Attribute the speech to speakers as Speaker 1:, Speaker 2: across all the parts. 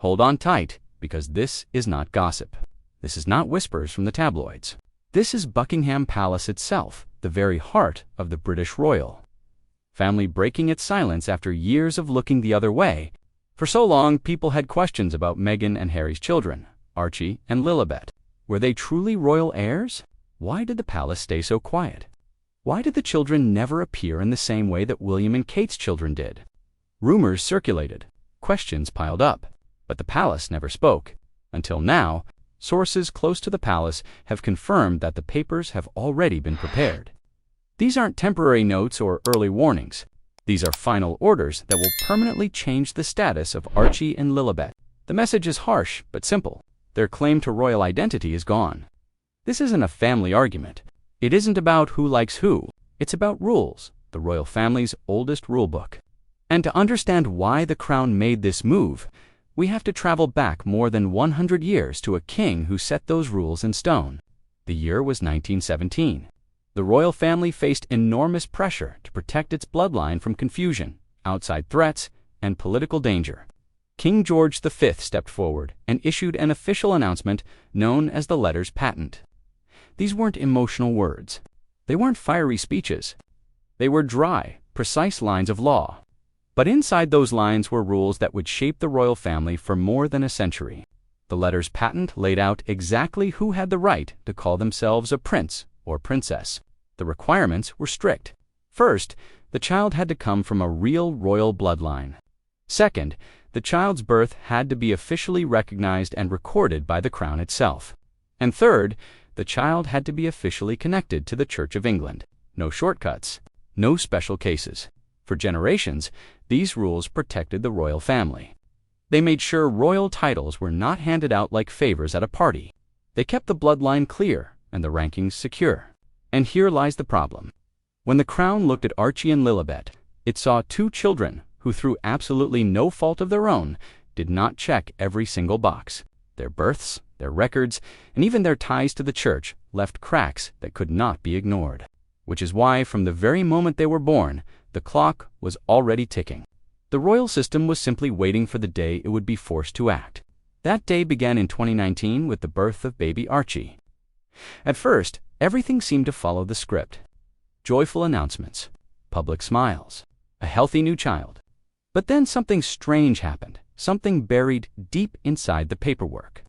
Speaker 1: Hold on tight, because this is not gossip. This is not whispers from the tabloids. This is Buckingham Palace itself, the very heart of the British royal family, breaking its silence after years of looking the other way. For so long, people had questions about Meghan and Harry's children, Archie and Lilibet. Were they truly royal heirs? Why did the palace stay so quiet? Why did the children never appear in the same way that William and Kate's children did? Rumors circulated, questions piled up, but the palace never spoke. Until now, sources close to the palace have confirmed that the papers have already been prepared. These aren't temporary notes or early warnings. These are final orders that will permanently change the status of Archie and Lilibet. The message is harsh but simple. Their claim to royal identity is gone. This isn't a family argument. It isn't about who likes who. It's about rules, the royal family's oldest rulebook. And to understand why the crown made this move, we have to travel back more than 100 years to a king who set those rules in stone. The year was 1917. The royal family faced enormous pressure to protect its bloodline from confusion, outside threats, and political danger. King George V stepped forward and issued an official announcement known as the Letters Patent. These weren't emotional words. They weren't fiery speeches. They were dry, precise lines of law. But inside those lines were rules that would shape the royal family for more than a century. The Letters Patent laid out exactly who had the right to call themselves a prince or princess. The requirements were strict. First, the child had to come from a real royal bloodline. Second, the child's birth had to be officially recognized and recorded by the crown itself. And third, the child had to be officially connected to the Church of England. No shortcuts, no special cases. For generations, these rules protected the royal family. They made sure royal titles were not handed out like favors at a party. They kept the bloodline clear and the rankings secure. And here lies the problem. When the crown looked at Archie and Lilibet, it saw two children who, through absolutely no fault of their own, did not check every single box. Their births, their records, and even their ties to the church left cracks that could not be ignored. Which is why, from the very moment they were born, the clock was already ticking. The royal system was simply waiting for the day it would be forced to act. That day began in 2019 with the birth of baby Archie. At first, everything seemed to follow the script. Joyful announcements, public smiles, a healthy new child. But then something strange happened, something buried deep inside the paperwork.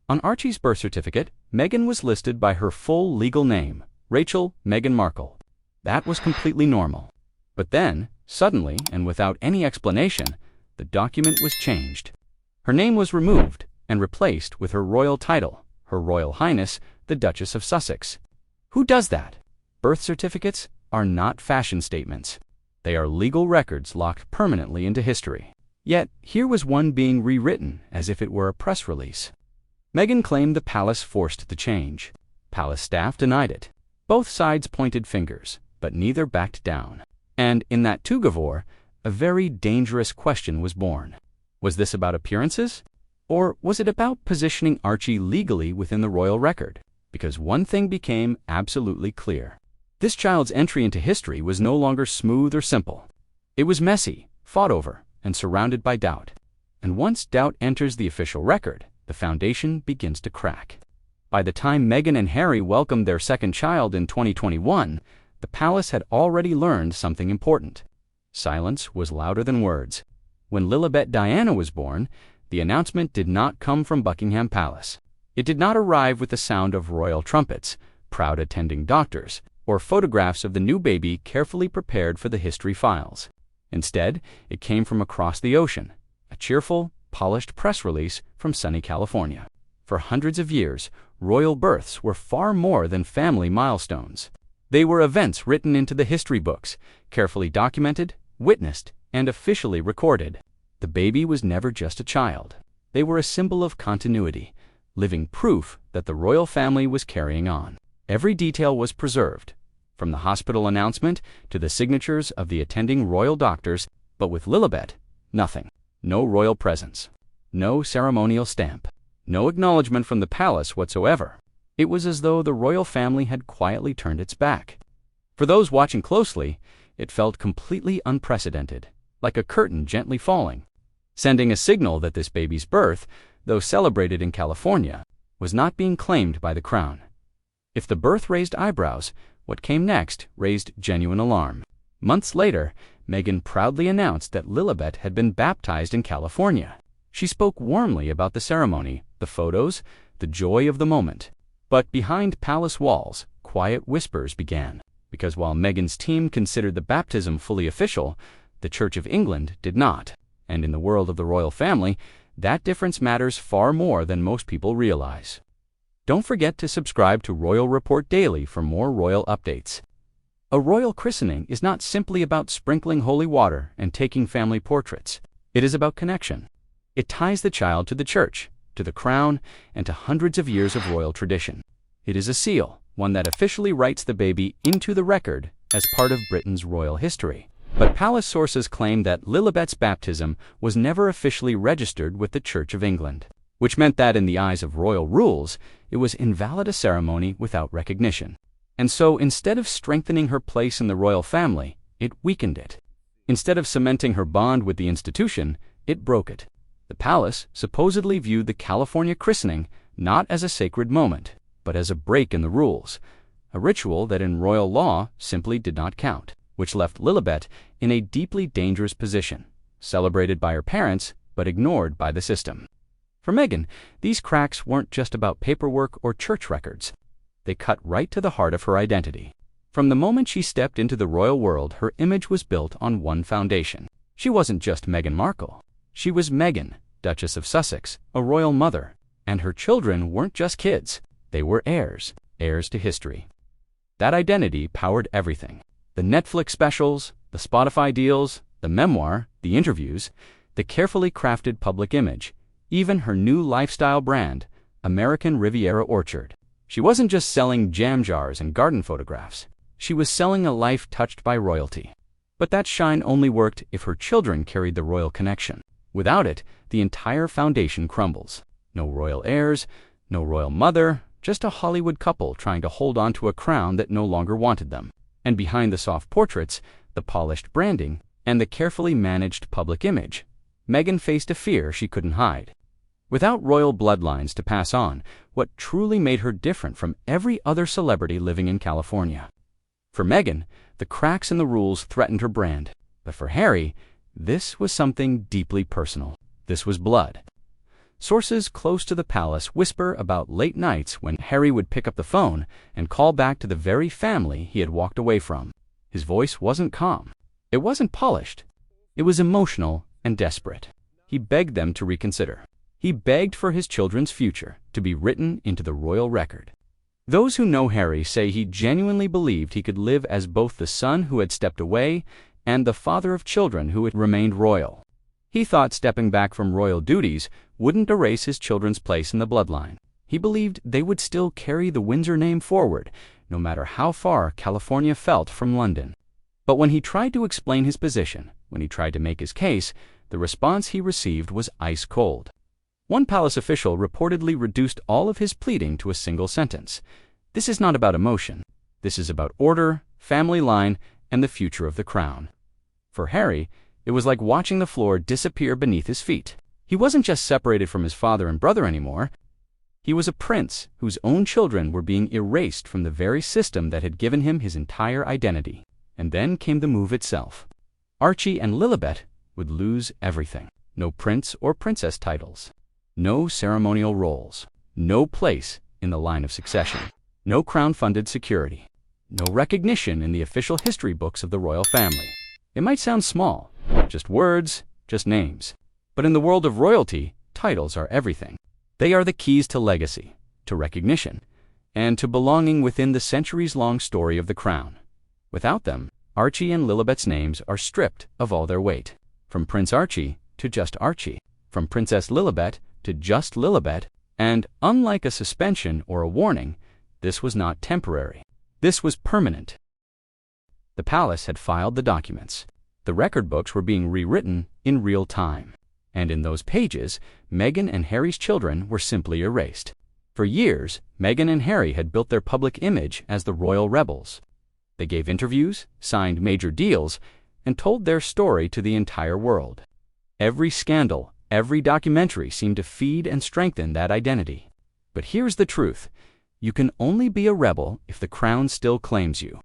Speaker 1: On Archie's birth certificate, Meghan was listed by her full legal name, Rachel Meghan Markle. That was completely normal. But then, suddenly, and without any explanation, the document was changed. Her name was removed and replaced with her royal title, Her Royal Highness, the Duchess of Sussex. Who does that? Birth certificates are not fashion statements. They are legal records locked permanently into history. Yet, here was one being rewritten as if it were a press release. Meghan claimed the palace forced the change. Palace staff denied it. Both sides pointed fingers, but neither backed down. And in that tug-of-war, a very dangerous question was born. Was this about appearances? Or was it about positioning Archie legally within the royal record? Because one thing became absolutely clear. This child's entry into history was no longer smooth or simple. It was messy, fought over, and surrounded by doubt. And once doubt enters the official record, the foundation begins to crack. By the time Meghan and Harry welcomed their second child in 2021, the palace had already learned something important. Silence was louder than words. When Lilibet Diana was born, the announcement did not come from Buckingham Palace. It did not arrive with the sound of royal trumpets, proud attending doctors, or photographs of the new baby carefully prepared for the history files. Instead, it came from across the ocean, a cheerful, polished press release from sunny California. For hundreds of years, royal births were far more than family milestones. They were events written into the history books, carefully documented, witnessed, and officially recorded. The baby was never just a child. They were a symbol of continuity, living proof that the royal family was carrying on. Every detail was preserved, from the hospital announcement to the signatures of the attending royal doctors, but with Lilibet, nothing. No royal presence, no ceremonial stamp, no acknowledgement from the palace whatsoever. It was as though the royal family had quietly turned its back. For those watching closely, it felt completely unprecedented, like a curtain gently falling. sending a signal that this baby's birth, though celebrated in California, was not being claimed by the crown. If the birth raised eyebrows, what came next raised genuine alarm. Months later, Meghan proudly announced that Lilibet had been baptized in California. She spoke warmly about the ceremony, the photos, the joy of the moment. But behind palace walls, quiet whispers began. Because while Meghan's team considered the baptism fully official, the Church of England did not. And in the world of the royal family, that difference matters far more than most people realize. Don't forget to subscribe to Royal Report Daily for more royal updates. A royal christening is not simply about sprinkling holy water and taking family portraits. It is about connection. It ties the child to the church, to the crown, and to hundreds of years of royal tradition. It is a seal, one that officially writes the baby into the record as part of Britain's royal history. But palace sources claim that Lilibet's baptism was never officially registered with the Church of England, which meant that in the eyes of royal rules, it was invalid a ceremony without recognition. And so instead of strengthening her place in the royal family, it weakened it. Instead of cementing her bond with the institution, it broke it. The palace supposedly viewed the California christening not as a sacred moment, but as a break in the rules, a ritual that in royal law simply did not count, which left Lilibet in a deeply dangerous position, celebrated by her parents but ignored by the system. For Meghan, these cracks weren't just about paperwork or church records. They cut right to the heart of her identity. From the moment she stepped into the royal world, her image was built on one foundation. She wasn't just Meghan Markle. She was Meghan, Duchess of Sussex, a royal mother. And her children weren't just kids. They were heirs, heirs to history. That identity powered everything. The Netflix specials, the Spotify deals, the memoir, the interviews, the carefully crafted public image, even her new lifestyle brand, American Riviera Orchard. She wasn't just selling jam jars and garden photographs. She was selling a life touched by royalty. But that shine only worked if her children carried the royal connection. Without it, the entire foundation crumbles. No royal heirs, no royal mother, just a Hollywood couple trying to hold on to a crown that no longer wanted them. And behind the soft portraits, the polished branding, and the carefully managed public image, Meghan faced a fear she couldn't hide. Without royal bloodlines to pass on, what truly made her different from every other celebrity living in California? For Meghan, the cracks in the rules threatened her brand. But for Harry, this was something deeply personal. This was blood. Sources close to the palace whisper about late nights when Harry would pick up the phone and call back to the very family he had walked away from. His voice wasn't calm. It wasn't polished. It was emotional and desperate. He begged them to reconsider. He begged for his children's future to be written into the royal record. Those who know Harry say he genuinely believed he could live as both the son who had stepped away and the father of children who had remained royal. He thought stepping back from royal duties wouldn't erase his children's place in the bloodline. He believed they would still carry the Windsor name forward, no matter how far California felt from London. But when he tried to explain his position, when he tried to make his case, the response he received was ice cold. One palace official reportedly reduced all of his pleading to a single sentence. This is not about emotion. This is about order, family line, and the future of the crown. For Harry, it was like watching the floor disappear beneath his feet. He wasn't just separated from his father and brother anymore. He was a prince whose own children were being erased from the very system that had given him his entire identity. And then came the move itself. Archie and Lilibet would lose everything. No prince or princess titles. No ceremonial roles. No place in the line of succession. No crown-funded security. No recognition in the official history books of the royal family. It might sound small, just words, just names. But in the world of royalty, titles are everything. They are the keys to legacy, to recognition, and to belonging within the centuries-long story of the crown. Without them, Archie and Lilibet's names are stripped of all their weight. From Prince Archie to just Archie. From Princess Lilibet to just Lilibet. And unlike a suspension or a warning, this was not temporary. This was permanent. The palace had filed the documents. The record books were being rewritten in real time. And in those pages, Meghan and Harry's children were simply erased. For years, Meghan and Harry had built their public image as the royal rebels. They gave interviews, signed major deals, and told their story to the entire world. Every scandal, Every documentary seemed to feed and strengthen that identity. But here's the truth. You can only be a rebel if the crown still claims you.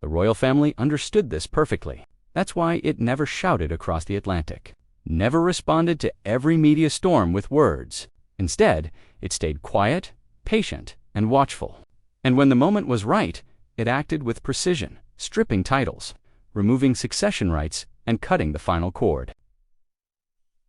Speaker 1: The royal family understood this perfectly. That's why it never shouted across the Atlantic, never responded to every media storm with words. Instead, it stayed quiet, patient, and watchful. And when the moment was right, it acted with precision, stripping titles, removing succession rights, and cutting the final cord.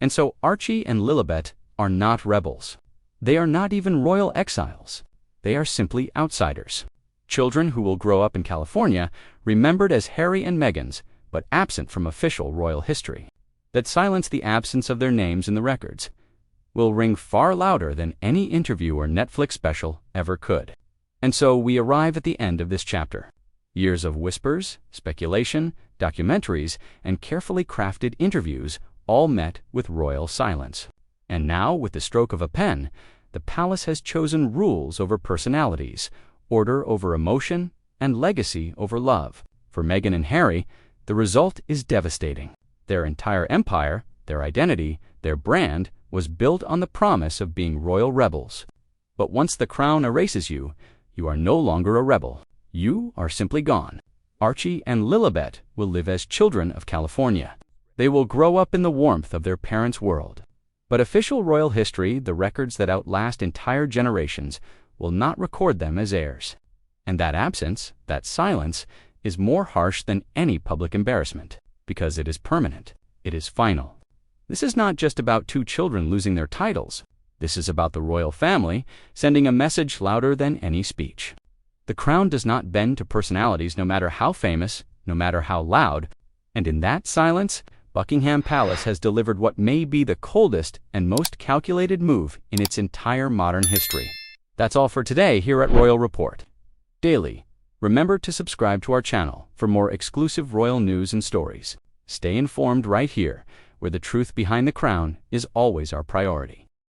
Speaker 1: And so Archie and Lilibet are not rebels. They are not even royal exiles. They are simply outsiders. Children who will grow up in California, remembered as Harry and Meghan's, but absent from official royal history. That silence, the absence of their names in the records, will ring far louder than any interview or Netflix special ever could. And so we arrive at the end of this chapter. Years of whispers, speculation, documentaries, and carefully crafted interviews all met with royal silence. And now, with the stroke of a pen, the palace has chosen rules over personalities, order over emotion, and legacy over love. For Meghan and Harry, the result is devastating. Their entire empire, their identity, their brand was built on the promise of being royal rebels. But once the crown erases you, you are no longer a rebel. You are simply gone. Archie and Lilibet will live as children of California. They will grow up in the warmth of their parents' world. But official royal history, the records that outlast entire generations, will not record them as heirs. And that absence, that silence, is more harsh than any public embarrassment, because it is permanent. It is final. This is not just about two children losing their titles. This is about the royal family sending a message louder than any speech. The crown does not bend to personalities, no matter how famous, no matter how loud, and in that silence, Buckingham Palace has delivered what may be the coldest and most calculated move in its entire modern history. That's all for today here at Royal Report Daily. Remember to subscribe to our channel for more exclusive royal news and stories. Stay informed right here, where the truth behind the crown is always our priority.